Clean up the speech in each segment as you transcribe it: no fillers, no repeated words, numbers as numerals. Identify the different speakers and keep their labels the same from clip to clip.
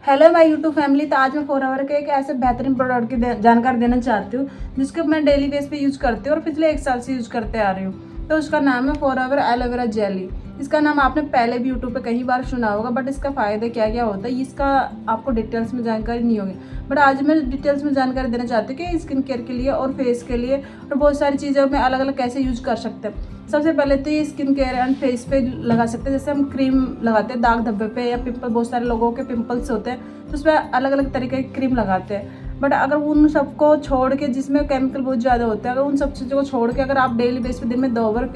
Speaker 1: Hello my YouTube family. तो आज मैं फॉरएवर के एक ऐसे बेहतरीन प्रोडक्ट की जानकारी देना चाहती हूँ जिसको मैं डेली बेस पे यूज करती हूँ और पिछले 1 साल से यूज करते आ रही हूँ। तो उसका नाम है फॉरएवर एलोवेरा जेली। इसका नाम आपने पहले भी यूट्यूब पे कई बार सुना होगा, बट इसका फ़ायदा क्या क्या होता है इसका आपको डिटेल्स में जानकारी नहीं होगी। बट आज मैं डिटेल्स में जानकारी देना चाहती हूँ कि स्किन केयर के लिए और फेस के लिए और बहुत सारी चीज़ों में अलग अलग कैसे यूज कर सकते हैं। सबसे पहले तो ये स्किन केयर एंड फेस पे लगा सकते हैं। जैसे हम क्रीम लगाते हैं दाग धब्बे पे या पिंपल, बहुत सारे लोगों के पिंपल्स होते हैं तो उस पर अलग अलग तरीके की क्रीम लगाते हैं। बट अगर उन सबको छोड़ के, जिसमें केमिकल बहुत ज़्यादा होते हैं, अगर उन सब चीज़ों को छोड़ के अगर आप डेली बेस पे दिन में 2 बार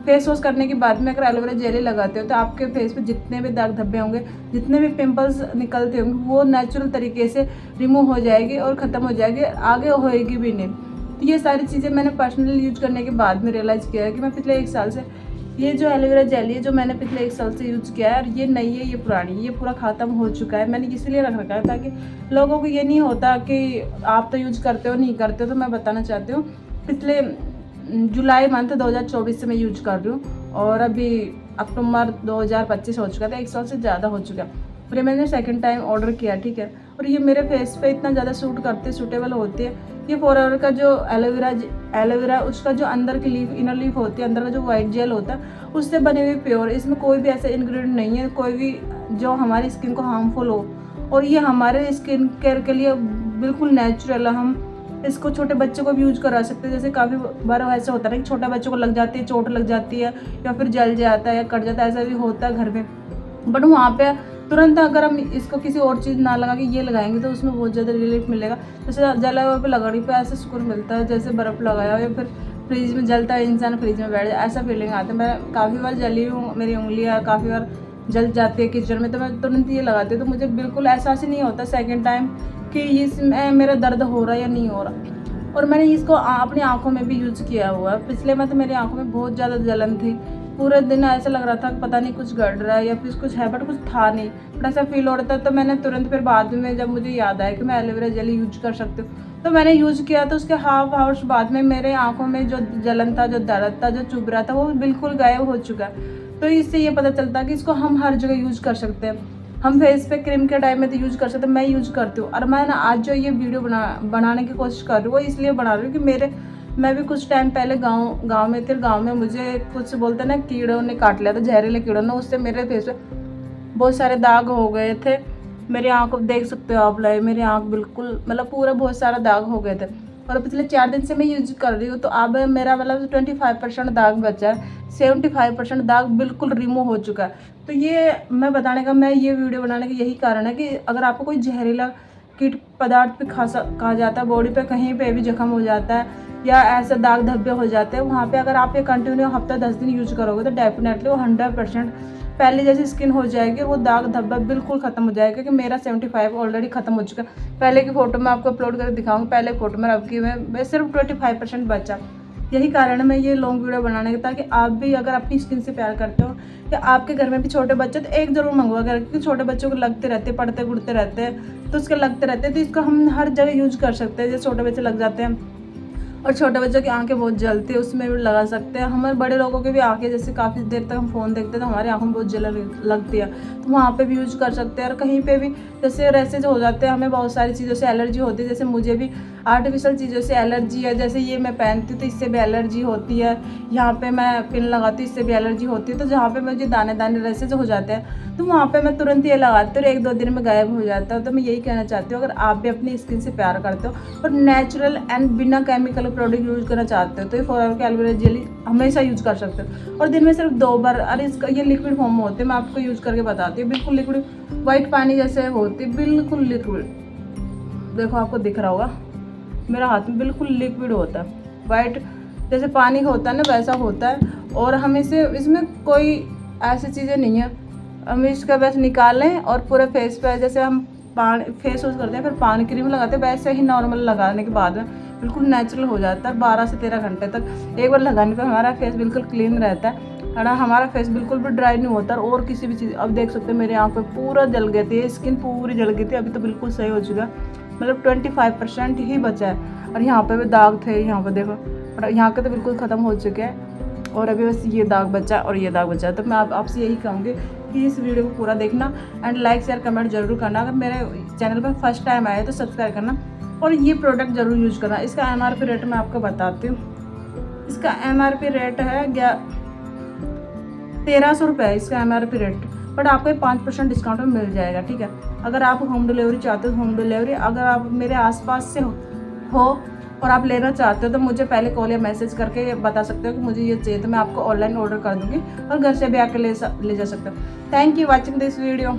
Speaker 1: फेस वॉश करने के बाद में अगर एलोवेरा जेली लगाते हो तो आपके फेस पे जितने भी दाग धब्बे होंगे, जितने भी पिंपल्स निकलते होंगे, वो नेचुरल तरीके से रिमूव हो जाएगी और ख़त्म हो जाएगी, आगे होएगी भी नहीं। तो ये सारी चीज़ें मैंने पर्सनली यूज करने के बाद में रियलाइज़ किया है कि मैं पिछले 1 साल से ये जो एलोवेरा जेली है जो मैंने पिछले 1 साल से यूज़ किया है, और ये नई है, ये पुरानी है, ये पूरा ख़त्म हो चुका है। मैंने इसलिए रख रखा है ताकि लोगों को ये नहीं होता कि आप तो यूज करते हो नहीं करते हो। तो मैं बताना चाहती हूँ, पिछले जुलाई मंथ 2024 से मैं यूज कर रही हूँ और अभी अक्टूबर 2025 हो चुका था, 1 साल से ज़्यादा हो चुका है। और ये मैंने सेकंड टाइम ऑर्डर किया, ठीक है। और ये मेरे फेस पे इतना ज़्यादा सूटेबल होती है। ये फॉरएवर का जो एलोवेरा उसका जो अंदर की लीफ, इनर लीफ होती है, अंदर का जो वाइट जेल होता है, उससे बनी हुई प्योर। इसमें कोई भी ऐसा इंग्रेडिएंट नहीं है कोई भी जो हमारी स्किन को हार्मफुल हो। और ये हमारे स्किन केयर के लिए बिल्कुल नेचुरल है। हम इसको छोटे बच्चों को भी यूज करा सकते हैं। जैसे काफ़ी बार ऐसा होता है ना कि छोटे बच्चों को लग जाती है, चोट लग जाती है या फिर जल जाता है या कट जाता है, ऐसा भी होता है घर में। बट वहाँ पे तुरंत अगर हम इसको किसी और चीज़ ना लगा के ये लगाएंगे तो उसमें बहुत ज़्यादा रिलीफ मिलेगा। जैसे जला हुआ पे लगाने पे ऐसा सुकून मिलता है जैसे बर्फ़ लगाया हो या फिर फ्रिज में जलता है इंसान, फ्रिज में बैठ जाए, ऐसा फीलिंग आता है। मैं काफ़ी बार जली हूँ, मेरी उंगलियाँ काफ़ी बार जल जाती है किचन में, तो मैं तुरंत ये लगाती हूँ। तो मुझे बिल्कुल एहसास ही नहीं होता सेकेंड टाइम कि इसमें मेरा दर्द हो रहा है या नहीं हो रहा। और मैंने इसको अपनी आँखों में भी यूज़ किया हुआ है। पिछले में तो मेरी आँखों में बहुत ज़्यादा जलन थी, पूरे दिन ऐसा लग रहा था कि पता नहीं कुछ गड़ रहा है या फिर कुछ है, बट कुछ था नहीं, बट ऐसा फील हो रहा था। तो मैंने तुरंत फिर बाद में जब मुझे याद आया कि मैं एलोवेरा जेली यूज कर सकती हूँ तो मैंने यूज़ किया। तो उसके हाफ आवर्स बाद में मेरे आँखों में जो जलन था, जो दर्द था, जो चुभ रहा था, वो बिल्कुल गायब हो चुका है। तो इससे ये पता चलता है कि इसको हम हर जगह यूज़ कर सकते हैं। हम फेस पे क्रीम के टाइम में तो यूज़ कर सकते हैं, मैं यूज़ करती हूँ। और मैं ना आज जो ये वीडियो बनाने की कोशिश कर रही हूँ वो इसलिए बना रही हूँ कि मैं भी कुछ टाइम पहले गांव में थी। गांव में मुझे कुछ बोलते हैं ना, कीड़ों ने काट लिया था, जहरीले कीड़ों ने। उससे मेरे फेस पे बहुत सारे दाग हो गए थे। मेरी आँख देख सकते हो आप, लाइव मेरी आँख बिल्कुल मतलब पूरा बहुत सारा दाग हो गए थे। और पिछले 4 दिन से मैं यूज कर रही हूँ तो अब मेरा मतलब 25% दाग बचा है, 75% दाग बिल्कुल रिमूव हो चुका है। तो ये मैं बताने का, मैं ये वीडियो बनाने का यही कारण है कि अगर आपको कोई जहरीला कीट पदार्थ पे खा जाता है, बॉडी पे कहीं पे भी जख्म हो जाता है या ऐसे दाग धब्बे हो जाते हैं, वहाँ पे अगर आप ये कंटिन्यू हफ्ता 10 दिन यूज करोगे तो डेफिनेटली वो 100% पहले जैसी स्किन हो जाएगी, वो दाग धब्बा बिल्कुल खत्म हो जाएगा। क्योंकि मेरा 75 ऑलरेडी खत्म हो चुका है। पहले की फ़ोटो मैं आपको अपलोड करके दिखाऊंगी, पहले फ़ोटो में अब की मैं सिर्फ 25% बचा। यही कारण है मैं ये लॉन्ग वीडियो बनाने का, ताकि आप भी अगर अपनी स्किन से प्यार करते हो या आपके घर में भी छोटे बच्चे, तो एक ज़रूर मंगवा कर, क्योंकि छोटे बच्चों को लगते रहते, पढ़ते उड़ते रहते हैं तो उसके लगते रहते हैं। तो इसको हम हर जगह यूज कर सकते हैं। जैसे छोटे बच्चे लग जाते हैं और छोटे बच्चों की आंखें बहुत जलती है, उसमें भी लगा सकते हैं। हमारे बड़े लोगों की भी आंखें, जैसे काफ़ी देर तक हम फ़ोन देखते हैं तो हमारी आंखों में बहुत जलन लगती है, तो वहाँ पे भी यूज कर सकते हैं। और कहीं पे भी जैसे रैसेज हो जाते हैं, हमें बहुत सारी चीज़ों से एलर्जी होती है। जैसे मुझे भी आर्टिफिशियल चीज़ों से एलर्जी है, जैसे ये मैं पहनती हूँ तो इससे भी एलर्जी होती है, यहाँ पे मैं पिन लगाती हूँ इससे भी एलर्जी होती है। तो जहाँ पे मुझे दाने दाने रैसेज हो जाते हैं तो वहाँ पे मैं तुरंत ये लगाती हूँ और 1-2 दिन में गायब हो जाता है। तो मैं यही कहना चाहती हूँ, अगर आप भी अपनी स्किन से प्यार करते हो और नेचुरल एंड बिना केमिकल प्रोडक्ट यूज करना चाहते हो तो ये फॉरएवर की एलोवेरा जेली हमेशा यूज कर सकते हो। और दिन में सिर्फ 2 बार। अरे इसका ये लिक्विड फॉर्म में होते हैं, मैं आपको यूज करके बताती हूँ। बिल्कुल लिक्विड वाइट पानी जैसे होती है, बिल्कुल लिक्विड। देखो आपको दिख रहा होगा मेरा हाथ में बिल्कुल लिक्विड होता है, वाइट जैसे पानी होता है ना वैसा होता है। और हम इसमें कोई ऐसी चीज़ें नहीं है, हम इसका बस निकालें और पूरे फेस पे जैसे हम पानी फेस वॉश करते हैं फिर पानी क्रीम लगाते हैं, वैसे ही नॉर्मल लगाने के बाद में बिल्कुल नेचुरल हो जाता है। 12 से 13 घंटे तक एक बार लगाने पर हमारा फेस बिल्कुल क्लीन रहता है ना, हमारा फेस बिल्कुल भी ड्राई नहीं होता। और किसी भी चीज़, अब देख सकते हैं मेरी आँख पे पूरा जल गई थी, स्किन पूरी जल गई थी, अभी तो बिल्कुल सही हो चुका है। मतलब 25% ही बचा है। और यहाँ पे भी दाग थे, यहाँ पे देखो, और यहाँ के तो बिल्कुल ख़त्म हो चुके हैं और अभी बस ये दाग बचा और ये दाग बचा। तो मैं आपसे यही कहूँगी प्लीज़ वीडियो को पूरा देखना एंड लाइक शेयर कमेंट जरूर करना। अगर मेरे चैनल पर फर्स्ट टाइम आए तो सब्सक्राइब करना और ये प्रोडक्ट ज़रूर यूज़ करना। इसका MRP रेट मैं आपको बताती हूँ। इसका MRP रेट है 1300 रुपये इसका MRP रेट, बट आपको 5% डिस्काउंट में मिल जाएगा, ठीक है। अगर आप होम डिलीवरी चाहते हो होम डिलीवरी, अगर आप मेरे आसपास से हो और आप लेना चाहते हो तो मुझे पहले कॉल या मैसेज करके बता सकते हो कि मुझे ये चाहिए, तो मैं आपको ऑनलाइन ऑर्डर कर दूँगी और घर से भी आके ले जा सकते हो। Thank you watching this video.